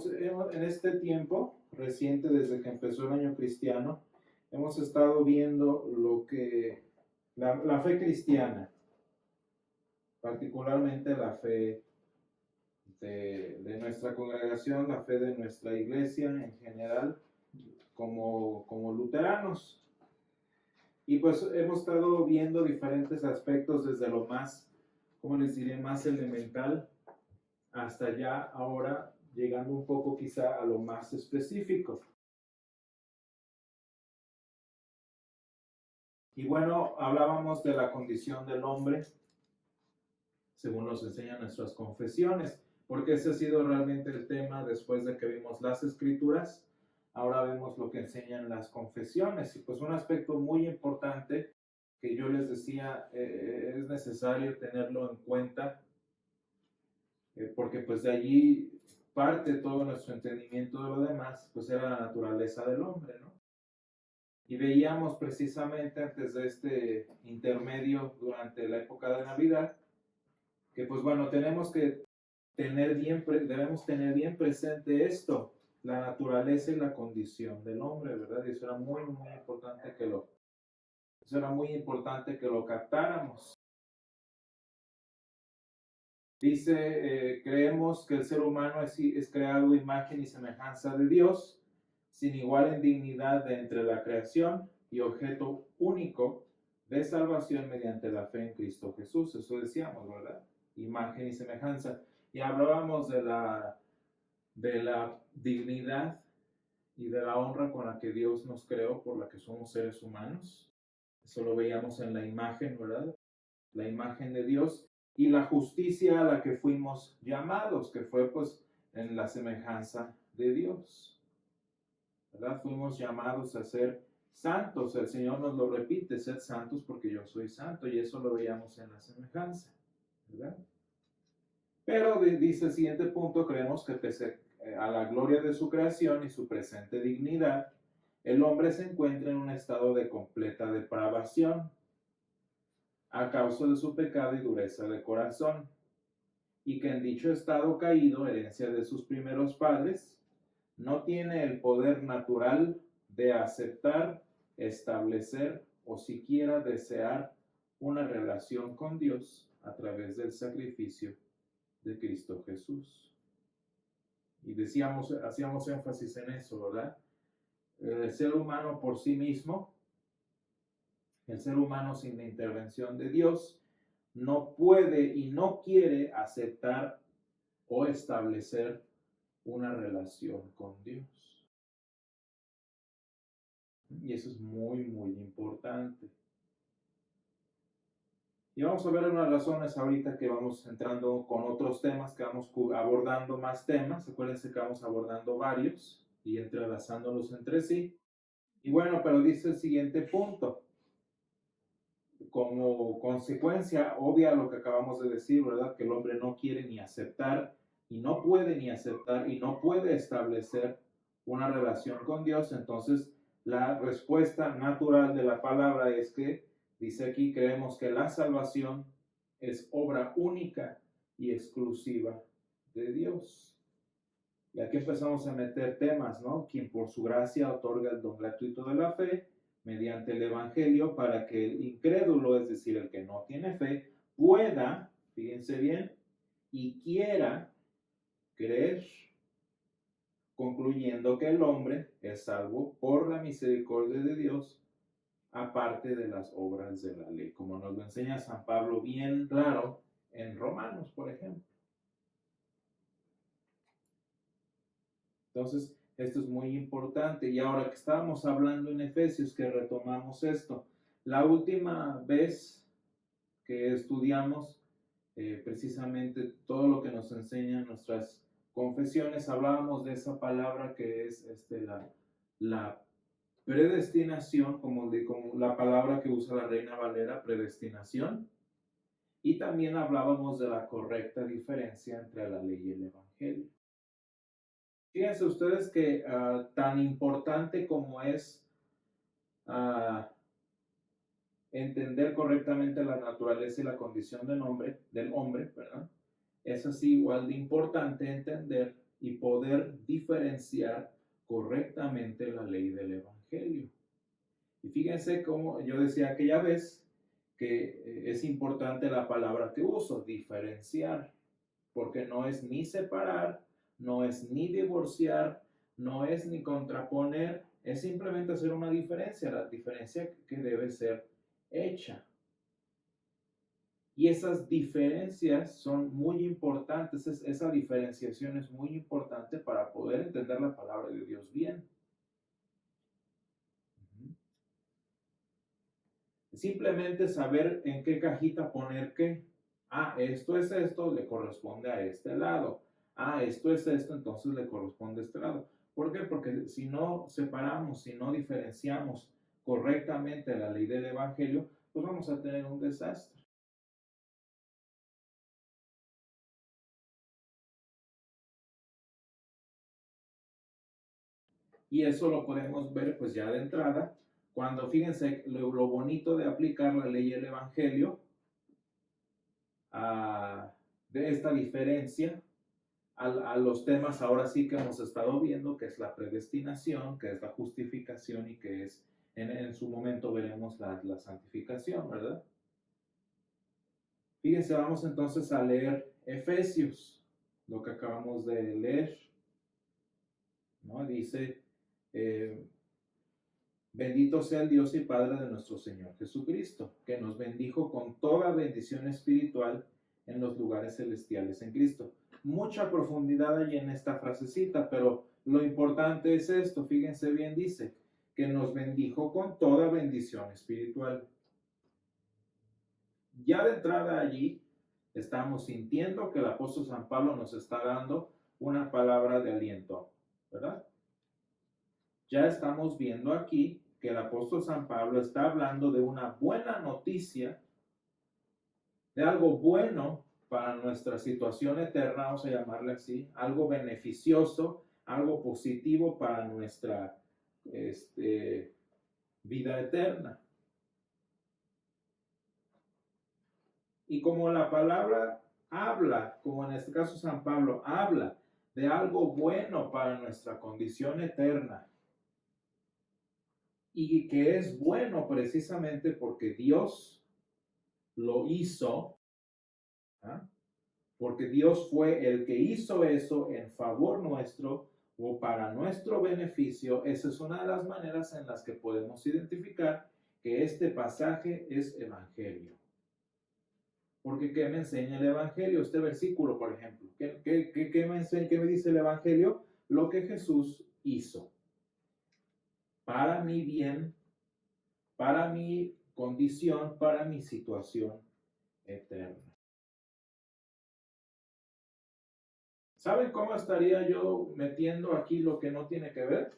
en este tiempo reciente, desde que empezó el año cristiano, hemos estado viendo lo que la fe cristiana, particularmente la fe de nuestra congregación, la fe de nuestra iglesia en general, como luteranos. Y pues hemos estado viendo diferentes aspectos desde lo más, ¿cómo les diré?, más elemental hasta ya ahora llegando un poco quizá a lo más específico. Y bueno, hablábamos de la condición del hombre, según nos enseñan nuestras confesiones, porque ese ha sido realmente el tema después de que vimos las escrituras. Ahora vemos lo que enseñan las confesiones, y pues un aspecto muy importante que yo les decía, es necesario tenerlo en cuenta, porque pues de allí parte todo nuestro entendimiento de lo demás, pues era la naturaleza del hombre, ¿no? Y veíamos precisamente antes de este intermedio durante la época de Navidad, que pues bueno, debemos tener bien presente esto, la naturaleza y la condición del hombre, ¿verdad? Y eso era muy importante que lo captáramos. Dice, creemos que el ser humano es creado a imagen y semejanza de Dios, sin igual en dignidad de entre la creación y objeto único de salvación mediante la fe en Cristo Jesús. Eso decíamos, ¿verdad? Imagen y semejanza. Y hablábamos de la dignidad y de la honra con la que Dios nos creó, por la que somos seres humanos. Eso lo veíamos en la imagen, ¿verdad? La imagen de Dios, y la justicia a la que fuimos llamados, que fue pues en la semejanza de Dios, ¿verdad? Fuimos llamados a ser santos. El Señor nos lo repite: sed santos porque yo soy santo, y eso lo veíamos en la semejanza, ¿verdad? Pero dice el siguiente punto: creemos que pese a la gloria de su creación y su presente dignidad, el hombre se encuentra en un estado de completa depravación a causa de su pecado y dureza de corazón, y que en dicho estado caído, herencia de sus primeros padres, no tiene el poder natural de aceptar, establecer o siquiera desear una relación con Dios a través del sacrificio de Cristo Jesús. Y hacíamos énfasis en eso, ¿verdad? El ser humano por sí mismo, el ser humano sin la intervención de Dios, no puede y no quiere aceptar o establecer una relación con Dios. Y eso es muy importante. Y vamos a ver unas razones ahorita que vamos entrando con otros temas, que vamos abordando más temas. Acuérdense que vamos abordando varios y entrelazándolos entre sí. Y bueno, pero dice el siguiente punto: como consecuencia obvia a lo que acabamos de decir, ¿verdad? Que el hombre no quiere ni aceptar, y no puede ni aceptar, y no puede establecer una relación con Dios. Entonces, la respuesta natural de la palabra es que, dice aquí, creemos que la salvación es obra única y exclusiva de Dios. Y aquí empezamos a meter temas, ¿no? Quien por su gracia otorga el don gratuito de la fe mediante el Evangelio, para que el incrédulo, es decir, el que no tiene fe, pueda, fíjense bien, y quiera creer, concluyendo que el hombre es salvo por la misericordia de Dios, aparte de las obras de la ley, como nos lo enseña San Pablo bien claro en Romanos, por ejemplo. Entonces, esto es muy importante. Y ahora que estábamos hablando en Efesios, que retomamos esto, la última vez que estudiamos precisamente todo lo que nos enseñan nuestras confesiones, hablábamos de esa palabra que es la predestinación, como la palabra que usa la Reina Valera, predestinación. Y también hablábamos de la correcta diferencia entre la ley y el Evangelio. Fíjense ustedes que tan importante como es entender correctamente la naturaleza y la condición del hombre, ¿verdad? Es así igual de importante entender y poder diferenciar correctamente la ley del Evangelio. Y fíjense cómo yo decía aquella vez que es importante la palabra que uso, diferenciar, porque no es ni separar, no es ni divorciar, no es ni contraponer, es simplemente hacer una diferencia, la diferencia que debe ser hecha. Y esas diferencias son muy importantes, esa diferenciación es muy importante para poder entender la palabra de Dios bien. Simplemente saber en qué cajita poner qué. Ah, esto es esto, le corresponde a este lado. Ah, esto es esto, entonces le corresponde a este lado. ¿Por qué? Porque si no separamos, si no diferenciamos correctamente la ley del Evangelio, pues vamos a tener un desastre. Y eso lo podemos ver pues ya de entrada, cuando fíjense lo bonito de aplicar la ley del Evangelio, de esta diferencia a los temas ahora sí que hemos estado viendo, que es la predestinación, que es la justificación y que es, en su momento veremos la santificación, ¿verdad? Fíjense, vamos entonces a leer Efesios, lo que acabamos de leer, ¿no? Dice, bendito sea el Dios y Padre de nuestro Señor Jesucristo, que nos bendijo con toda bendición espiritual en los lugares celestiales en Cristo. Mucha profundidad hay en esta frasecita, pero lo importante es esto, fíjense bien, dice, que nos bendijo con toda bendición espiritual. Ya de entrada allí, estamos sintiendo que el apóstol San Pablo nos está dando una palabra de aliento, ¿verdad? Ya estamos viendo aquí que el apóstol San Pablo está hablando de una buena noticia, de algo bueno para nuestra situación eterna, vamos a llamarle así, algo beneficioso, algo positivo para nuestra vida eterna. Y como la palabra habla, como en este caso San Pablo habla de algo bueno para nuestra condición eterna, y que es bueno precisamente porque Dios lo hizo, ¿ah? Porque Dios fue el que hizo eso en favor nuestro o para nuestro beneficio. Esa es una de las maneras en las que podemos identificar que este pasaje es evangelio. Porque ¿qué me enseña el evangelio? Este versículo, por ejemplo. ¿Qué me enseña, qué me dice el evangelio? Lo que Jesús hizo para mi bien, para mi condición, para mi situación eterna. ¿Saben cómo estaría yo metiendo aquí lo que no tiene que ver?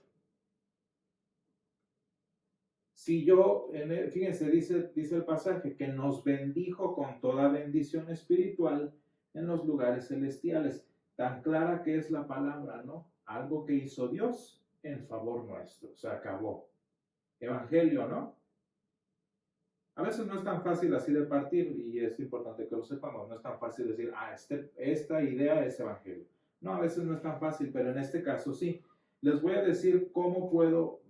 Si yo, fíjense, dice el pasaje, que nos bendijo con toda bendición espiritual en los lugares celestiales. Tan clara que es la palabra, ¿no? Algo que hizo Dios en favor nuestro. Se acabó. Evangelio, ¿no? A veces no es tan fácil así de partir, y es importante que lo sepamos, no es tan fácil decir, esta idea es evangelio. No, a veces no es tan fácil, pero en este caso sí. Les voy a decir cómo puedo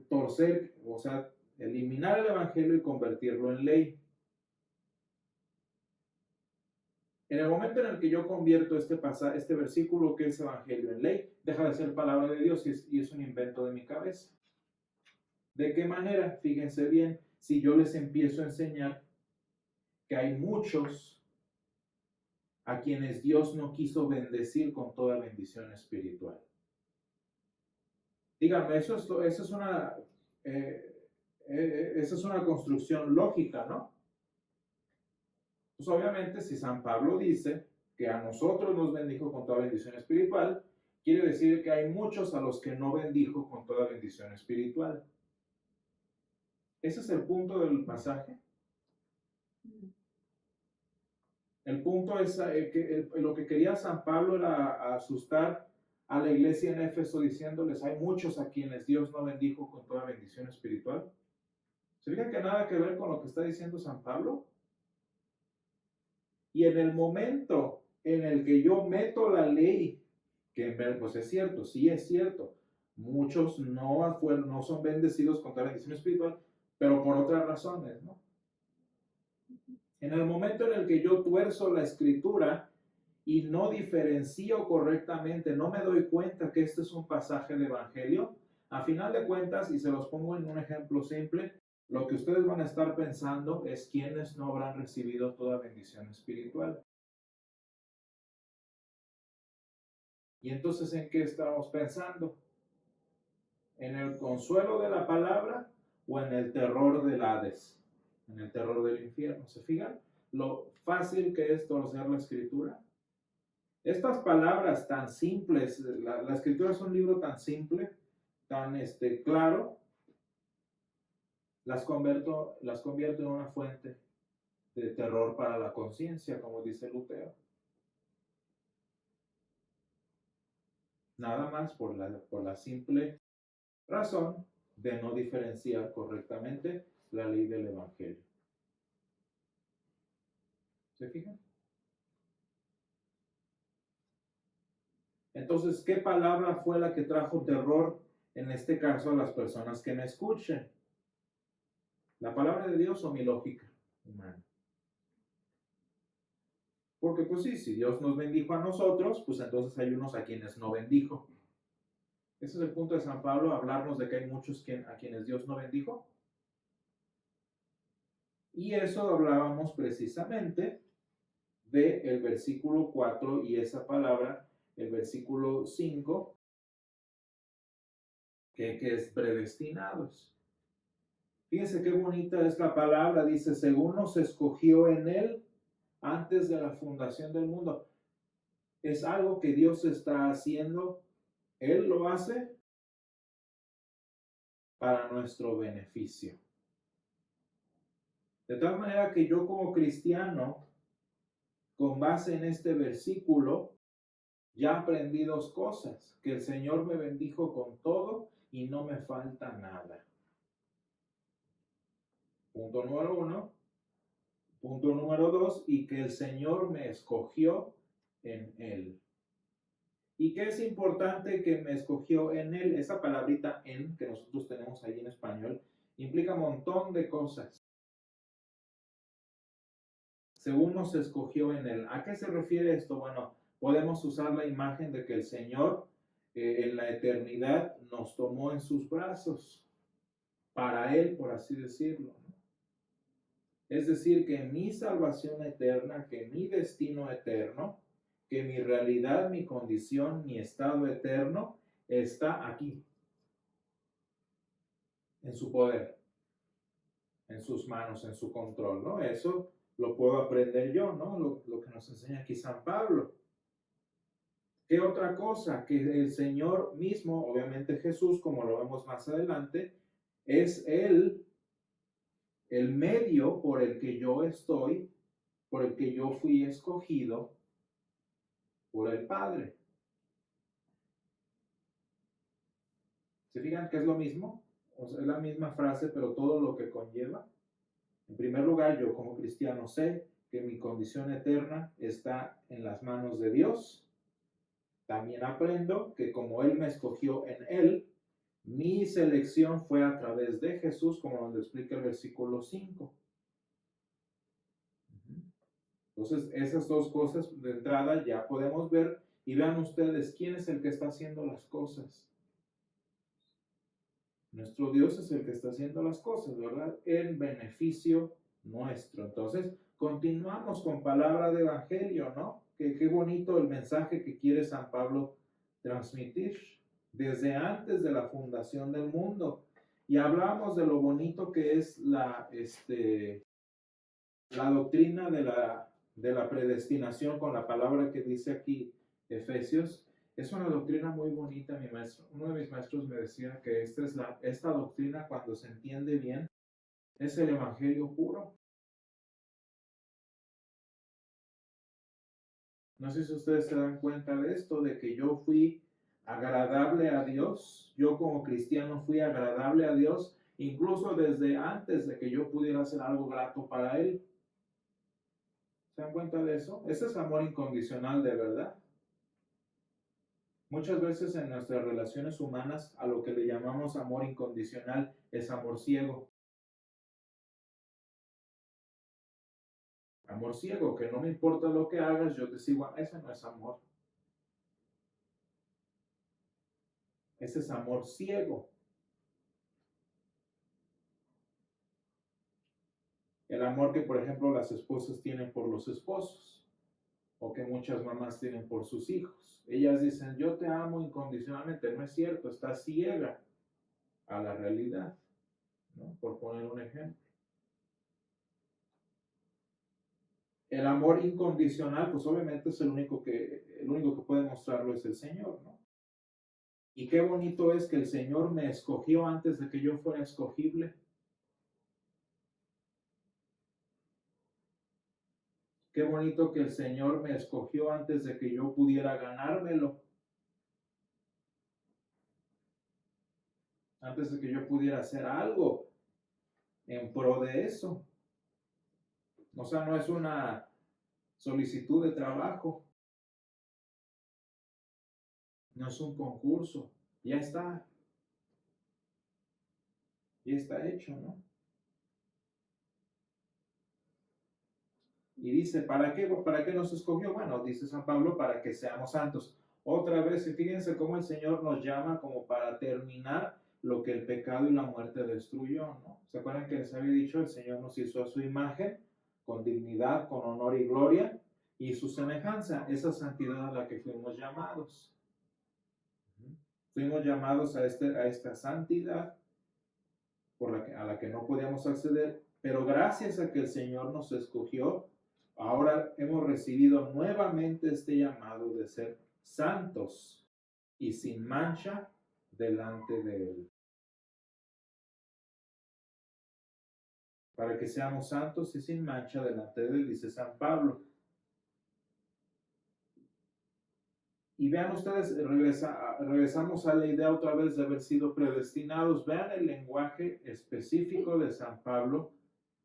torcer, o sea, eliminar el evangelio y convertirlo en ley. En el momento en el que yo convierto este versículo que es evangelio en ley, deja de ser palabra de Dios y es un invento de mi cabeza. ¿De qué manera? Fíjense bien, si yo les empiezo a enseñar que hay muchos a quienes Dios no quiso bendecir con toda bendición espiritual. Díganme, esa es una construcción lógica, ¿no? Pues obviamente si San Pablo dice que a nosotros nos bendijo con toda bendición espiritual, quiere decir que hay muchos a los que no bendijo con toda bendición espiritual. Ese es el punto del pasaje. El punto es que lo que quería San Pablo era asustar a la iglesia en Éfeso diciéndoles, hay muchos a quienes Dios no bendijo con toda bendición espiritual. ¿Se fijan que nada que ver con lo que está diciendo San Pablo? Y en el momento en el que yo meto la ley que en ver, pues es cierto, sí es cierto. Muchos no son bendecidos con tal bendición espiritual, pero por otras razones, ¿no? En el momento en el que yo tuerzo la escritura y no diferencio correctamente, no me doy cuenta que este es un pasaje de evangelio, a final de cuentas, y se los pongo en un ejemplo simple, lo que ustedes van a estar pensando es quiénes no habrán recibido toda bendición espiritual. Y entonces, ¿en qué estamos pensando? ¿En el consuelo de la palabra o en el terror del Hades? En el terror del infierno. ¿Se fijan lo fácil que es torcer la escritura? Estas palabras tan simples, la escritura es un libro tan simple, tan claro, las convierto en una fuente de terror para la conciencia, como dice Lutero. Nada más por la simple razón de no diferenciar correctamente la ley del Evangelio. ¿Se fijan? Entonces, ¿qué palabra fue la que trajo terror en este caso a las personas que me escuchen? ¿La palabra de Dios o mi lógica humana? Porque pues sí, si Dios nos bendijo a nosotros, pues entonces hay unos a quienes no bendijo. Ese es el punto de San Pablo, hablarnos de que hay muchos a quienes Dios no bendijo. Y eso hablábamos precisamente del versículo 4 y esa palabra, el versículo 5, que es predestinados. Fíjense qué bonita es la palabra, dice, según nos escogió en él antes de la fundación del mundo. Es algo que Dios está haciendo, Él lo hace para nuestro beneficio. De tal manera que yo como cristiano, con base en este versículo, ya aprendí dos cosas, que el Señor me bendijo con todo y no me falta nada. Punto número 1. Punto número 2, y que el Señor me escogió en Él. ¿Y qué es importante que me escogió en Él? Esa palabrita en que nosotros tenemos ahí en español implica un montón de cosas. Según nos escogió en Él. ¿A qué se refiere esto? Bueno, podemos usar la imagen de que el Señor en la eternidad nos tomó en sus brazos para Él, por así decirlo, ¿no? Es decir, que mi salvación eterna, que mi destino eterno, que mi realidad, mi condición, mi estado eterno está aquí, en su poder, en sus manos, en su control, ¿no? Eso lo puedo aprender yo, ¿no? Lo que nos enseña aquí San Pablo. ¿Qué otra cosa? Que el Señor mismo, obviamente Jesús, como lo vemos más adelante, es Él el medio por el que yo estoy, por el que yo fui escogido por el Padre. ¿Se fijan que es lo mismo? O sea, es la misma frase, pero todo lo que conlleva. En primer lugar, yo como cristiano sé que mi condición eterna está en las manos de Dios. También aprendo que como Él me escogió en Él, mi selección fue a través de Jesús, como nos lo explica el versículo 5. Entonces, esas dos cosas de entrada ya podemos ver y vean ustedes quién es el que está haciendo las cosas. Nuestro Dios es el que está haciendo las cosas, ¿verdad? En beneficio nuestro. Entonces, continuamos con palabra de evangelio, ¿no? Qué bonito el mensaje que quiere San Pablo transmitir desde antes de la fundación del mundo. Y hablamos de lo bonito que es la doctrina de la predestinación con la palabra que dice aquí Efesios. Es una doctrina muy bonita, mi maestro. Uno de mis maestros me decía que esta doctrina, cuando se entiende bien, es el evangelio puro. No sé si ustedes se dan cuenta de esto, de que yo fui agradable a Dios. Yo como cristiano fui agradable a Dios, incluso desde antes de que yo pudiera hacer algo grato para Él. ¿Se dan cuenta de eso? Ese es amor incondicional de verdad. Muchas veces en nuestras relaciones humanas a lo que le llamamos amor incondicional es amor ciego. Amor ciego, que no me importa lo que hagas, yo te sigo. Ese no es amor. Ese es amor ciego. El amor que, por ejemplo, las esposas tienen por los esposos o que muchas mamás tienen por sus hijos. Ellas dicen, yo te amo incondicionalmente. No es cierto, está ciega a la realidad, ¿no? Por poner un ejemplo. El amor incondicional, pues obviamente es el único que puede mostrarlo es el Señor, ¿no? Y qué bonito es que el Señor me escogió antes de que yo fuera escogible. Qué bonito que el Señor me escogió antes de que yo pudiera ganármelo. Antes de que yo pudiera hacer algo en pro de eso. O sea, no es una solicitud de trabajo, no es un concurso, ya está hecho, ¿no? Y dice, ¿para qué? ¿Para qué nos escogió? Bueno, dice San Pablo, para que seamos santos. Otra vez, y fíjense cómo el Señor nos llama como para terminar lo que el pecado y la muerte destruyó, ¿no? ¿Se acuerdan que les había dicho? El Señor nos hizo a su imagen, con dignidad, con honor y gloria, y su semejanza, esa santidad a la que fuimos llamados. Fuimos llamados a esta santidad a la que no podíamos acceder, pero gracias a que el Señor nos escogió, ahora hemos recibido nuevamente este llamado de ser santos y sin mancha delante de Él. Para que seamos santos y sin mancha delante de Él, dice San Pablo. Y vean ustedes, regresamos a la idea otra vez de haber sido predestinados. Vean el lenguaje específico de San Pablo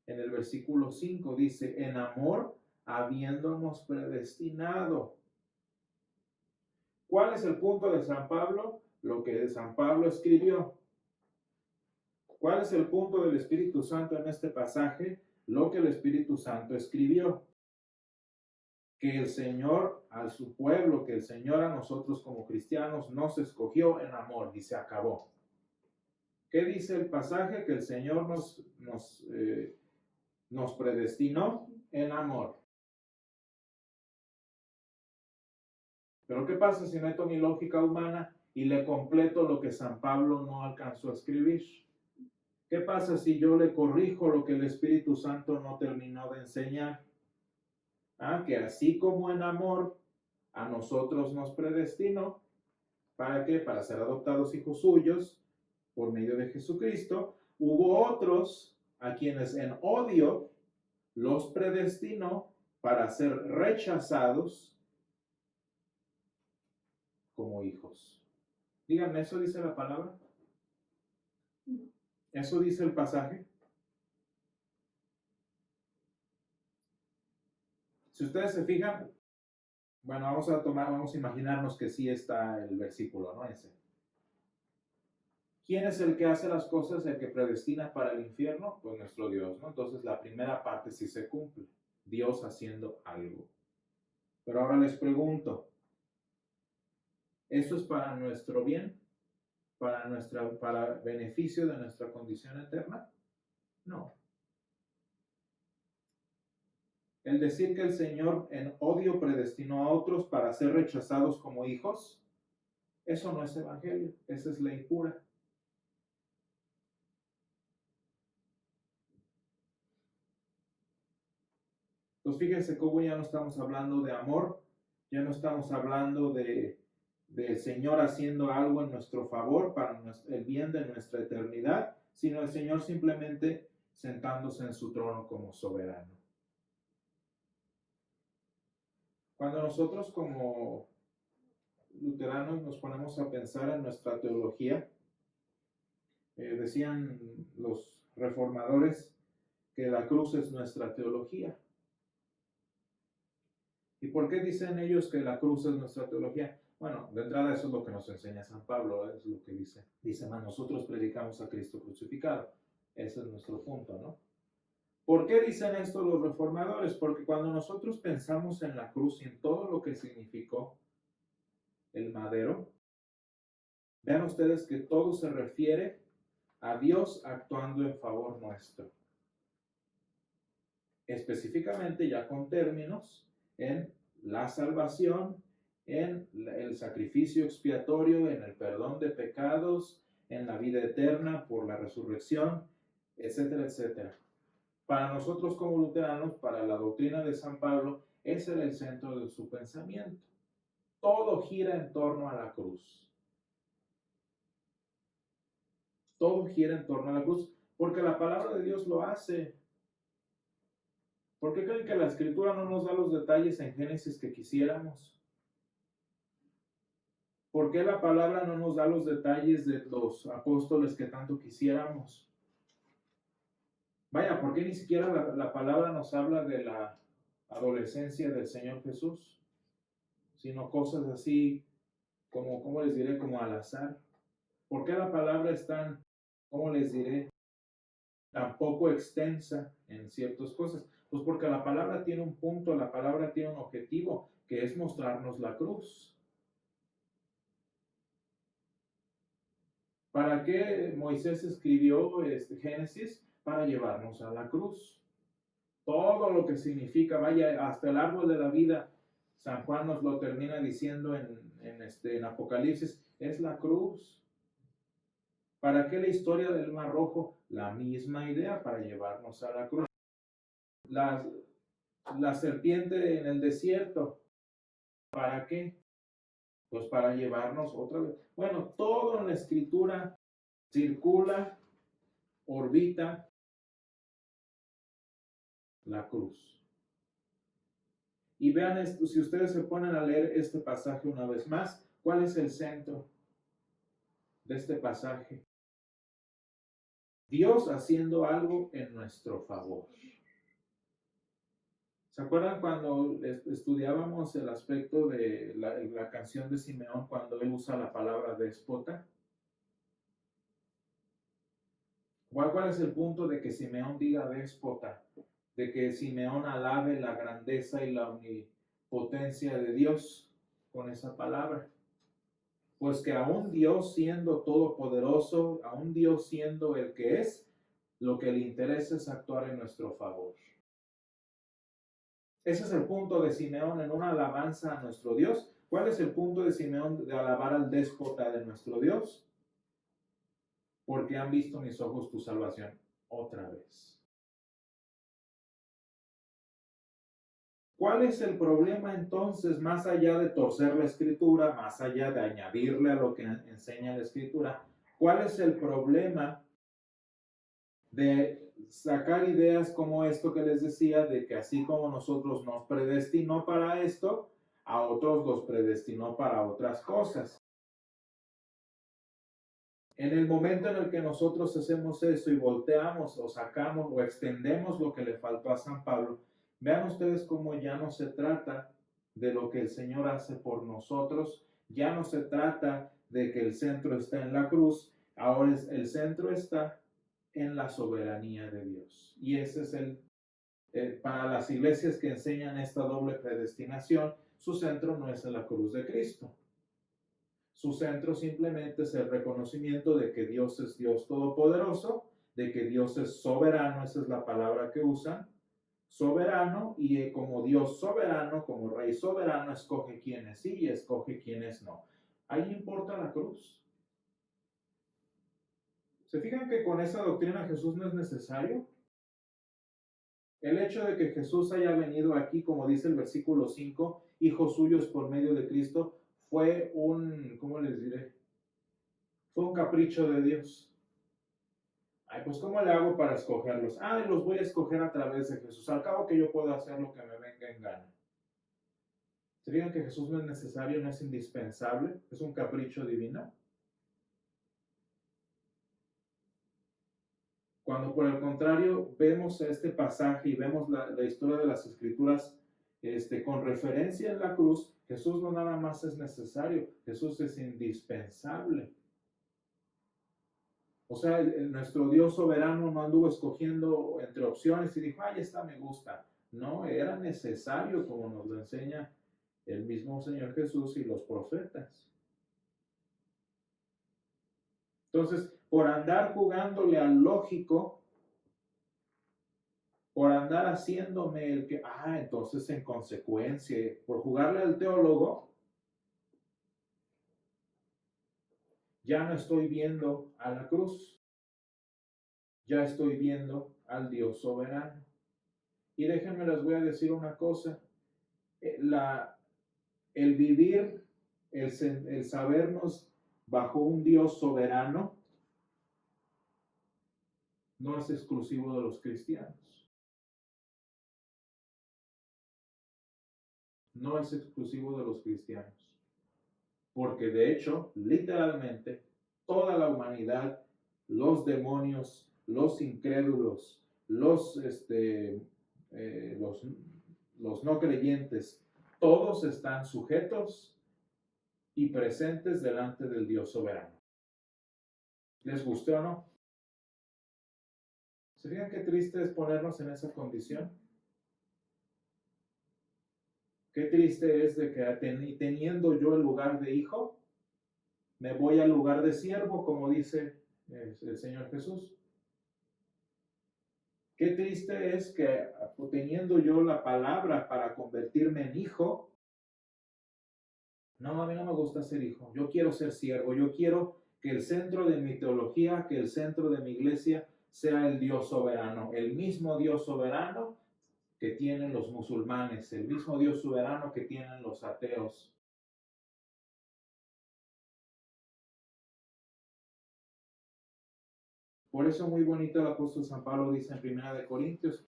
en el versículo 5. Dice, en amor, habiéndonos predestinado. ¿Cuál es el punto de San Pablo? Lo que San Pablo escribió. ¿Cuál es el punto del Espíritu Santo en este pasaje? Lo que el Espíritu Santo escribió. Que el Señor a su pueblo, que el Señor a nosotros como cristianos nos escogió en amor y se acabó. ¿Qué dice el pasaje? Que el Señor nos predestinó en amor. Pero ¿qué pasa si meto mi lógica humana y le completo lo que San Pablo no alcanzó a escribir? ¿Qué pasa si yo le corrijo lo que el Espíritu Santo no terminó de enseñar? Que así como en amor a nosotros nos predestinó, ¿para qué? Para ser adoptados hijos suyos por medio de Jesucristo. Hubo otros a quienes en odio los predestinó para ser rechazados como hijos. Díganme, ¿eso dice la palabra? ¿Eso dice el pasaje? Si ustedes se fijan, bueno, vamos a imaginarnos que sí está el versículo, ¿no? Ese. ¿Quién es el que hace las cosas, el que predestina para el infierno? Pues nuestro Dios, ¿no? Entonces la primera parte sí se cumple, Dios haciendo algo. Pero ahora les pregunto, ¿eso es para nuestro bien? ¿Para beneficio de nuestra condición eterna? No. El decir que el Señor en odio predestinó a otros para ser rechazados como hijos, eso no es evangelio, esa es ley pura. Pues fíjense cómo ya no estamos hablando de amor, ya no estamos hablando del Señor haciendo algo en nuestro favor para el bien de nuestra eternidad, sino el Señor simplemente sentándose en su trono como soberano. Cuando nosotros como luteranos nos ponemos a pensar en nuestra teología, decían los reformadores que la cruz es nuestra teología. ¿Y por qué dicen ellos que la cruz es nuestra teología? Bueno, de entrada eso es lo que nos enseña San Pablo, es lo que dice. Dice, más nosotros predicamos a Cristo crucificado. Ese es nuestro punto, ¿no? ¿Por qué dicen esto los reformadores? Porque cuando nosotros pensamos en la cruz y en todo lo que significó el madero, vean ustedes que todo se refiere a Dios actuando en favor nuestro. Específicamente ya con términos en la salvación, en el sacrificio expiatorio, en el perdón de pecados, en la vida eterna por la resurrección, etcétera, etcétera. Para nosotros como luteranos, para la doctrina de San Pablo, ese era el centro de su pensamiento. Todo gira en torno a la cruz. Todo gira en torno a la cruz, porque la palabra de Dios lo hace. ¿Por qué creen que la Escritura no nos da los detalles en Génesis que quisiéramos? ¿Por qué la palabra no nos da los detalles de los apóstoles que tanto quisiéramos? Vaya, ¿por qué ni siquiera la palabra nos habla de la adolescencia del Señor Jesús? Sino cosas así como, ¿cómo les diré? Como al azar. ¿Por qué la palabra es tan, ¿cómo les diré? Tan poco extensa en ciertas cosas? Pues porque la palabra tiene un punto, la palabra tiene un objetivo, que es mostrarnos la cruz. ¿Para qué Moisés escribió Génesis? Para llevarnos a la cruz. Todo lo que significa, vaya, hasta el árbol de la vida, San Juan nos lo termina diciendo en Apocalipsis, es la cruz. ¿Para qué la historia del Mar Rojo? La misma idea, para llevarnos a la cruz. La serpiente en el desierto, ¿para qué? Pues para llevarnos otra vez. Bueno, todo en la Escritura circula, orbita la cruz. Y vean esto, si ustedes se ponen a leer este pasaje una vez más, ¿cuál es el centro de este pasaje? Dios haciendo algo en nuestro favor. ¿Se acuerdan cuando estudiábamos el aspecto de la canción de Simeón cuando él usa la palabra déspota? ¿Cuál es el punto de que Simeón diga déspota? De que Simeón alabe la grandeza y la omnipotencia de Dios con esa palabra. Pues que aún Dios siendo todopoderoso, aún Dios siendo el que es, lo que le interesa es actuar en nuestro favor. Ese es el punto de Simeón en una alabanza a nuestro Dios. ¿Cuál es el punto de Simeón de alabar al déspota de nuestro Dios? Porque han visto mis ojos tu salvación otra vez. ¿Cuál es el problema entonces, más allá de torcer la escritura, más allá de añadirle a lo que enseña la escritura? ¿Cuál es el problema de sacar ideas como esto que les decía, de que así como nosotros nos predestinó para esto, a otros los predestinó para otras cosas? En el momento en el que nosotros hacemos eso y volteamos o sacamos o extendemos lo que le faltó a San Pablo, vean ustedes cómo ya no se trata de lo que el Señor hace por nosotros, ya no se trata de que el centro está en la cruz, ahora el centro está en la soberanía de Dios. Y ese es para las iglesias que enseñan esta doble predestinación, su centro no es en la cruz de Cristo. Su centro simplemente es el reconocimiento de que Dios es Dios todopoderoso, de que Dios es soberano, esa es la palabra que usan, soberano, y como Dios soberano, como Rey soberano, escoge quienes sí y escoge quienes no. Ahí importa la cruz. ¿Se fijan que con esa doctrina Jesús no es necesario? El hecho de que Jesús haya venido aquí, como dice el versículo 5, hijos suyos por medio de Cristo, fue ¿cómo les diré? Fue un capricho de Dios. Ay, pues ¿cómo le hago para escogerlos? Ay, los voy a escoger a través de Jesús. Al cabo que yo puedo hacer lo que me venga en gana. ¿Se fijan que Jesús no es necesario, no es indispensable? ¿Es un capricho divino? Cuando por el contrario vemos este pasaje y vemos la historia de las Escrituras con referencia en la cruz, Jesús no nada más es necesario, Jesús es indispensable. O sea, nuestro Dios soberano no anduvo escogiendo entre opciones y dijo, ay, esta me gusta. No, era necesario, como nos lo enseña el mismo Señor Jesús y los profetas. Entonces, por andar jugándole al lógico, por andar haciéndome el que, entonces en consecuencia, por jugarle al teólogo, ya no estoy viendo a la cruz, ya estoy viendo al Dios soberano. Y déjenme les voy a decir una cosa, el vivir, el sabernos bajo un Dios soberano, no es exclusivo de los cristianos. No es exclusivo de los cristianos. Porque de hecho, literalmente, toda la humanidad, los demonios, los incrédulos, los no creyentes, todos están sujetos y presentes delante del Dios soberano. ¿Les guste o no? ¿Se fijan qué triste es ponernos en esa condición? Qué triste es de que teniendo yo el lugar de hijo, me voy al lugar de siervo, como dice el Señor Jesús. Qué triste es que teniendo yo la palabra para convertirme en hijo, no, a mí no me gusta ser hijo, yo quiero ser siervo, yo quiero que el centro de mi teología, que el centro de mi iglesia sea el Dios soberano, el mismo Dios soberano que tienen los musulmanes, el mismo Dios soberano que tienen los ateos. Por eso muy bonito el apóstol San Pablo dice en 1 Corintios,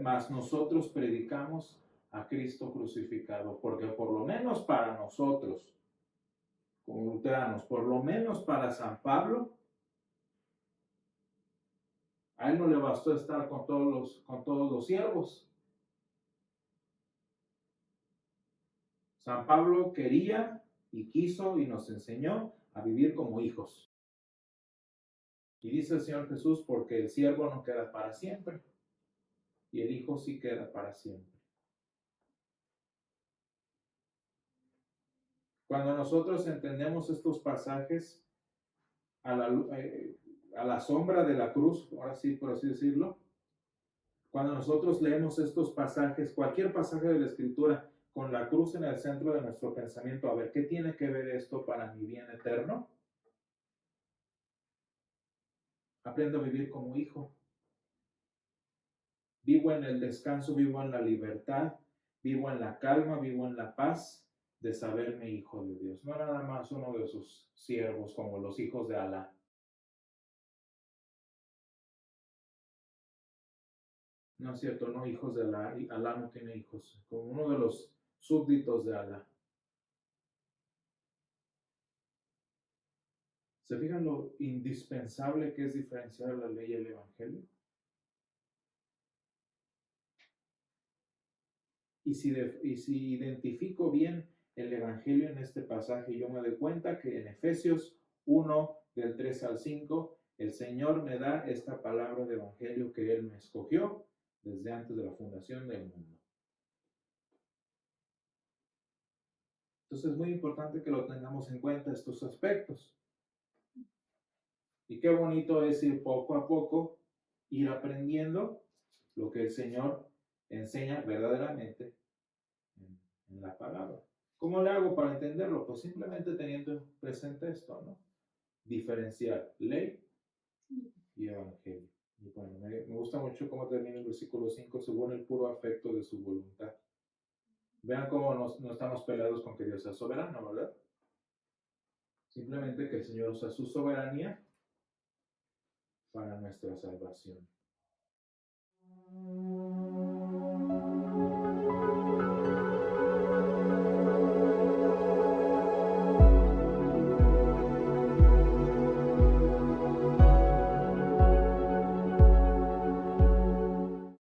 mas nosotros predicamos a Cristo crucificado, porque por lo menos para nosotros, como luteranos, por lo menos para San Pablo, a él no le bastó estar con todos los siervos. San Pablo quería y quiso y nos enseñó a vivir como hijos. Y dice el Señor Jesús, porque el siervo no queda para siempre y el hijo sí queda para siempre. Cuando nosotros entendemos estos pasajes a la sombra de la cruz, ahora sí, por así decirlo, cuando nosotros leemos estos pasajes, cualquier pasaje de la Escritura, con la cruz en el centro de nuestro pensamiento, a ver, ¿qué tiene que ver esto para mi bien eterno? Aprendo a vivir como hijo. Vivo en el descanso, vivo en la libertad, vivo en la calma, vivo en la paz de saberme hijo de Dios. No nada más uno de sus siervos como los hijos de Alá. No es cierto, no hijos de Alá. Alá no tiene hijos. Como uno de los súbditos de Alá. ¿Se fijan lo indispensable que es diferenciar la ley y el evangelio? Y si identifico bien el evangelio en este pasaje, yo me doy cuenta que en Efesios 1, del 3 al 5, el Señor me da esta palabra de evangelio que Él me escogió desde antes de la fundación del mundo. Entonces es muy importante que lo tengamos en cuenta estos aspectos. Y qué bonito es ir poco a poco, ir aprendiendo lo que el Señor enseña verdaderamente en la palabra. ¿Cómo le hago para entenderlo? Pues simplemente teniendo presente esto, ¿no? Diferenciar ley y evangelio. Y bueno, me gusta mucho cómo termina el versículo 5, según el puro afecto de su voluntad. Vean cómo no estamos peleados con que Dios sea soberano, ¿verdad? Simplemente que el Señor usa su soberanía para nuestra salvación.